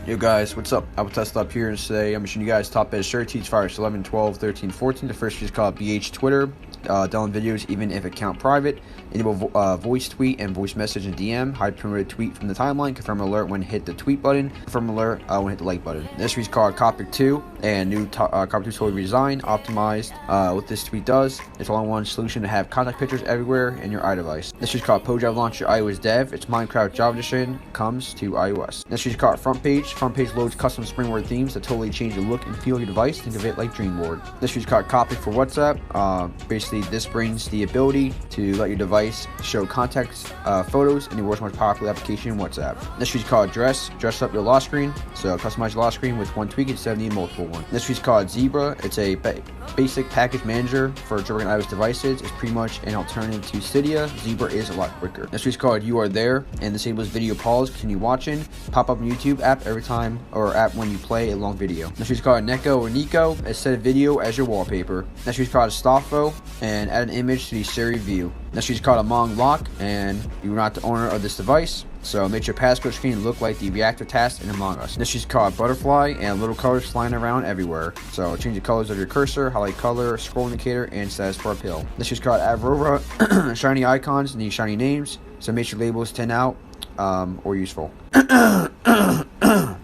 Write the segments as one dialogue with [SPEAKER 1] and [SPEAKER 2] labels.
[SPEAKER 1] Yo guys, what's up? Apple Test Up here, and today I'm showing you guys top edge shirt teach fires 11, 12, 13, 14. The first is called BH Twitter. Download videos even if account private. Enable voice tweet and voice message and DM. Hide promoted tweet from the timeline. Confirm alert when hit the tweet button. Confirm alert when hit the like button. This is called Copy 2 and new Copy 2 totally redesigned, optimized. What this tweet does, it's all-in-one solution to have contact pictures everywhere in your iDevice. This is called PoJava Launcher iOS Dev. It's Minecraft Java edition, comes to iOS. This is called Front Page. Front Page loads custom springboard themes that totally change the look and feel of your device. Think of it like Dreamboard. This is called Copy for WhatsApp. Basically, this brings the ability to let your device show contacts, photos, in the world's most popular application, WhatsApp. This is called Dress up your lock screen. So customize your lock screen with one tweak instead of needing multiple ones. This is called Zebra. It's a basic package manager for Jailbreak and iOS devices. It's pretty much an alternative to Cydia. Zebra is a lot quicker. This is called You Are There, and disables video pause. Continue watching. Pop up YouTube app every time or app when you play a long video. This is called Neko or Nico. It set a video as your wallpaper. This is called Staffo, and add an image to the Siri view. This is called Among Lock, and you're not the owner of this device, so make your passcode screen look like the reactor task in Among Us. This is called Butterfly, and little colors flying around everywhere. So change the colors of your cursor, highlight color, scroll indicator, and status bar pill. This is called Aurora. Shiny icons need shiny names, so make your labels 10 out or useful.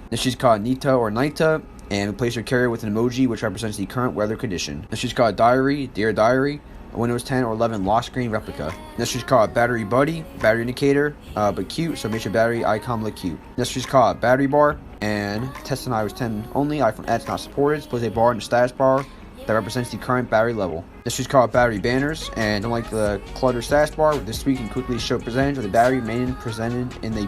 [SPEAKER 1] This is called Nita or Nita, and replace your carrier with an emoji which represents the current weather condition. This is called Diary, Dear Diary, a Windows 10 or 11 lock screen replica. This is called Battery Buddy, battery indicator, but cute, so make your battery icon look cute. This is called Battery Bar, and test on iOS 10 only, iPhone X not supported. Displays a bar in the status bar that represents the current battery level. This is called Battery Banners, and don't like the cluttered status bar. With this tweak, you can quickly show percentage of the battery remaining presented in the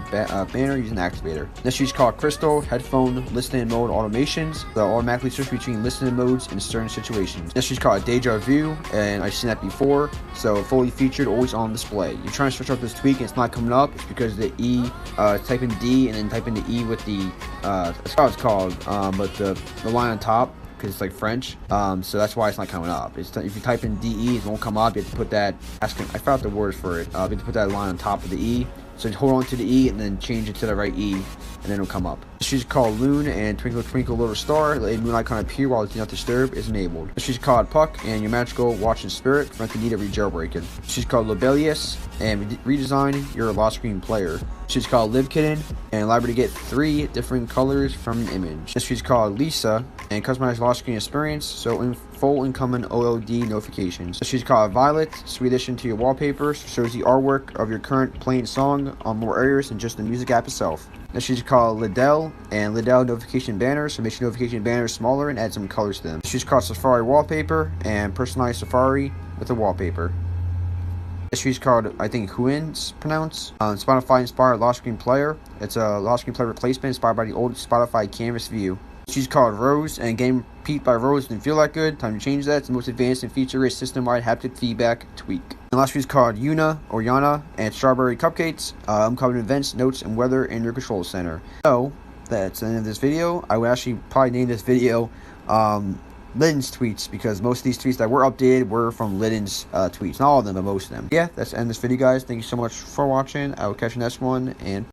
[SPEAKER 1] banner using the activator. This is called Crystal Headphone Listening Mode Automations. They'll automatically switch between listening modes in certain situations. This is called Deja Vu, and I've seen that before, so fully featured, always on display. You're trying to switch up this tweak and it's not coming up. It's because the E, type in D and then type in the E with the, that's how it's called, but the line on top, because it's like French, so that's why it's not coming up. If you type in DE, it won't come up. You have to put that, I found the words for it. You have to put that line on top of the E. So hold on to the E and then change it to the right E, and then it'll come up. This is called Loon, and Twinkle Twinkle Little Star. Let a moon icon appear while it's Do Not Disturb is enabled. This is called Puck, and your magical watching spirit prevent the need of jailbreaking. This is called Lobelius, and redesign your lock screen player. This is called Live Kitten, and allow you to get 3 different colors from an image. This is called Lisa, and customize lock screen experience, so in full incoming OLD notifications. This is called Violet, sweet addition to your wallpaper, shows the artwork of your current playing song on more areas than just the music app itself. This is called Liddell, and Liddell notification banners, so make your notification banners smaller and add some colors to them. This is called Safari Wallpaper, and personalize Safari with a wallpaper. This is called, I think, Huin's pronounced. Spotify inspired lock screen player. It's a lock screen player replacement inspired by the old Spotify canvas view. She's called Rose, and game repeat by Rose didn't feel that good. Time to change that. It's the most advanced and feature-rich system-wide haptic feedback tweak. And last is called Yuna or Yana, and Strawberry Cupcakes. Upcoming events, notes, and weather in your control center. So that's the end of this video. I would actually probably name this video Lidden's tweets, because most of these tweets that were updated were from Lidden's tweets. Not all of them, but most of them. Yeah, that's the end of this video, guys. Thank you so much for watching. I will catch you next one, and